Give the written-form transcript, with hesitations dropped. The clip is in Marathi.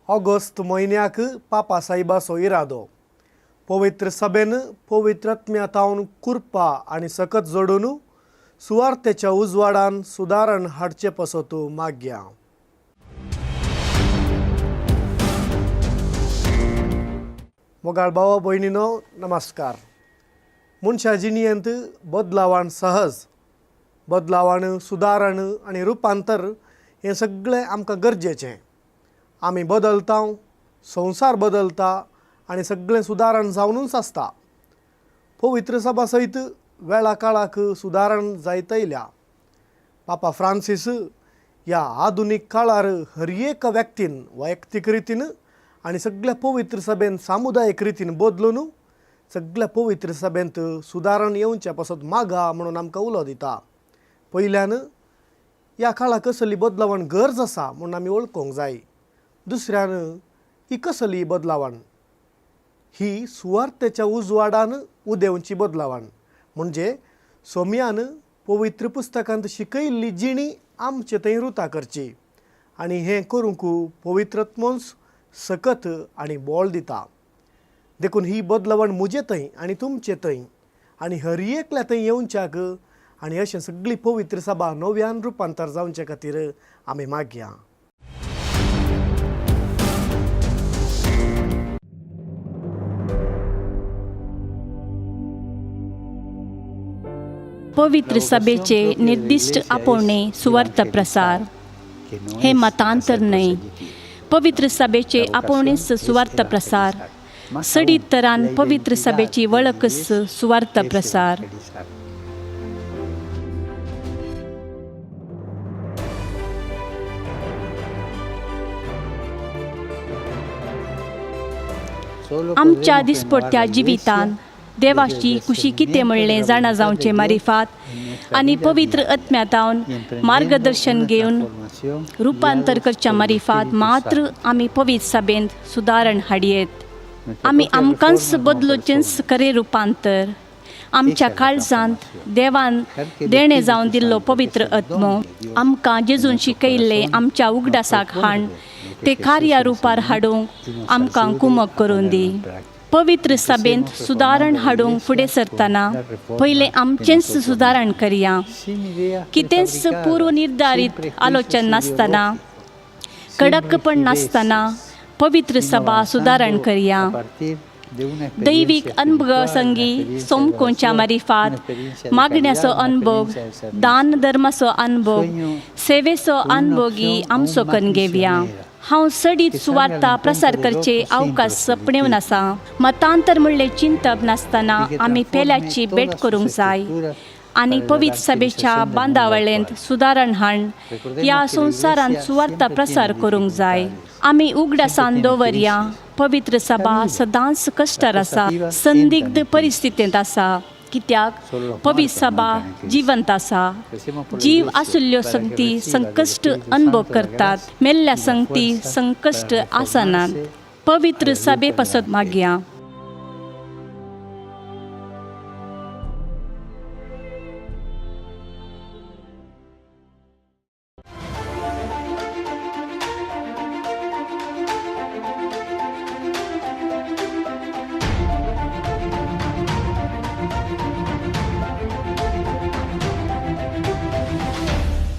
ऑगस्ट म्हयन्याक पापा साहिबाचो इरादो पवित्र सभेन पवित्र आत्म्यातावन कुरपा आनी सकत जोडून सुवार्थेच्या उजवाडान सुदारण हाडचे पसत माग्या. मोगाळ भावा भयणीनो नमस्कार. मनशा जिणेंत बदलावण सहज, बदलावण सुदारण आनी रुपांतर हें सगळें आमकां गरजेचें. आमी बदलता, संवसार बदलता आनी सगळें सुदारण जावनूच आसता. पवित्र सभा सयत वेळा काळाक सुदारण जायत येयल्या. पापा फ्रांसीस ह्या आधुनीक काळार हर एक व्यक्तीन वैयक्तीक रितीन आनी सगळ्या पवित्र सभेन सामुदायीक रितीन बदलून सगळ्या पवित्र सभेंत सुदारण येवचें पासत मागा म्हणून आमकां उलो दिता. पयल्यान ह्या काळाक कसली बदलावण गरज आसा म्हणून आमी वळखूंक जाय. दुसऱ्यान ही कसली बदलावण, ही सुवार्थेच्या उजवाडान उदेवची बदलावण. म्हणजे सोम्यान पवित्र पुस्तकांत शिकयल्ली जिणी आमचे थंय रुतां करची आनी हें करूंक पवित्र आत्मोस सकत आनी बोळ दिता. देखून ही बदलावण म्हजे थंय आनी तुमचे थंय आनी हर एकल्या थंय येवच्याक आनी अशें सगळी पवित्र सभा नव्यान रुपांतर जावचे खातीर आमी मागया. पवित्र सभेचे निर्दिष्ट आपोवणे सुवार्थ प्रसार हे मतांतर न्हय. पवित्र सभेचे आपोवणेच सुवार्थ प्रसार. सडीत तरान पवित्र सभेची वळखच सुवार्थ प्रसार. आमच्या दिसपट्ट्या जिवितान देवाची खुशी कितें म्हणलें जाणा जावचें मारिफात आनी पवित्र आत्म्यातावन मार्गदर्शन घेवन रुपांतर करच्या मारिफात मात्र आमी पवित्र सभेंत सुदारण हाडयेत. आमी आमकांच बदलुचेंच खरें रुपांतर. आमच्या काळजांत देवान देणें जावन दिल्लो पवित्र आत्मो आमकां जेजून शिकयल्लें आमच्या उगडासाक हाड ते कार्या रुपार हाडूंक आमकां कुमक करून दी. पवित्र सभेंत सुदारण हाडूंक फुडें सरतना पयलें आमचेंच सुदारण करया. कितेंच पूर्व निर्धारीत आलोचन नासतना, कडकपण नासतना पवित्र सभा सुदारण करया. दैवीक अनुभव संगी सोमकोंच्या मारिफात मागण्याचो अनुभव, दान धर्माचो अनुभव, सेवेचो अनुभव आमचो करून घेवया. हांव सडीत सुवार्ता प्रसार करचे अवकाश सपणेवन आसा. मतांतर म्हणलें चिंतप नासतना आमी पेल्याची भेट करूंक जाय आनी पवित्र सभेच्या बांदावळेंत सुदारण हाड ह्या संवसारांत सुवार्ता प्रसार करूंक जाय. आमी उगडासान दवरया. पवित्र सभा सदांच कश्टार आसा, संदिग्ध परिस्थितींत आसा. कित्याक पवित्र सभा जिवंत आसा. जीव आसुल्ल्यो संगती संकश्ट अनुभव करतात, मेल्ल्या संगती संकश्ट आसनात. पवित्र सभे पासत मागया.